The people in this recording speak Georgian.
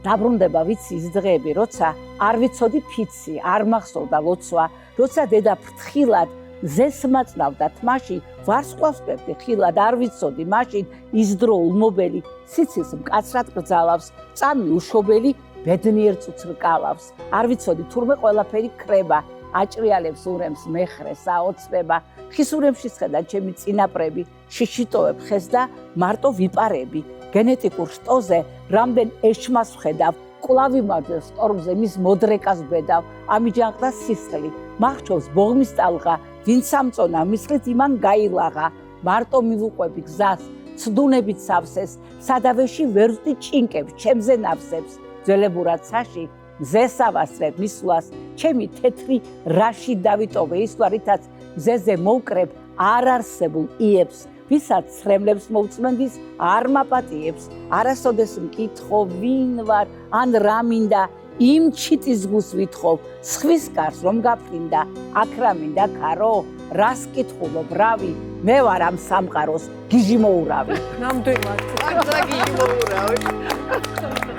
დაბრუნდება ვიცი ის დღეები, როცა არ ვიცოდი ფიცი, არ მახსოვდა ლოცვა, როცა დედა ფრთხილად მზეს მაწნავდა თმაში, ვარსკვლავსებდი ხილად არ ვიცოდი, მაშინ ის დრო ულმობელი სიცილს მკაცრად გრძალავს, წამი უშობელი ბედნიერ წუწ რკალავს. არ ვიცოდი თურმე ყველაფერი ქრება, აჭრიალებს ურემს მეხრე საოცნება, ხის ურემში სხედა ჩემი წინაპრები, შიშიტოვებ ხეს და მარტო ვიპარები. გენეტიკურ შტოზე რამდენ ეშმას ვხედავ, კვლავი მარჯვე სტორმზე მის მოდრეკას ვბედავ, ამიჯანყდა სისხლი, მახჩობს ბოღმის ტალღა, ვინ სამწონა მისხლით იმან გაილაღა, მარტო მივუყვები გზას, ცდუნებით სავსეს, სადავეში ვერ ვწდი ჭინკებს, ჩემზე ნავსებს, ძველებურად საში მზეს ავასწრებ მისვლას, ჩემი თეთრი რაში დავიტოვე ისვლა, რითაც მზეზე მოვკრებ არარსებულ იებს, ვისაც ცრემლებს მოვწმენდის არ მაპატიებს, არასოდეს მკითხო ვინ ვარ ან რა მინდა, იმ ჩიტის გულს ვითხოვ, სხვის კარს რომ გაფრინდა, აქ რა მინდა ქარო, რას კითხულობ რავი, მე ვარ ამ სამყაროს გიჟი მოურავი. ნამდვილად. აქ რა გიჟი მოურავი.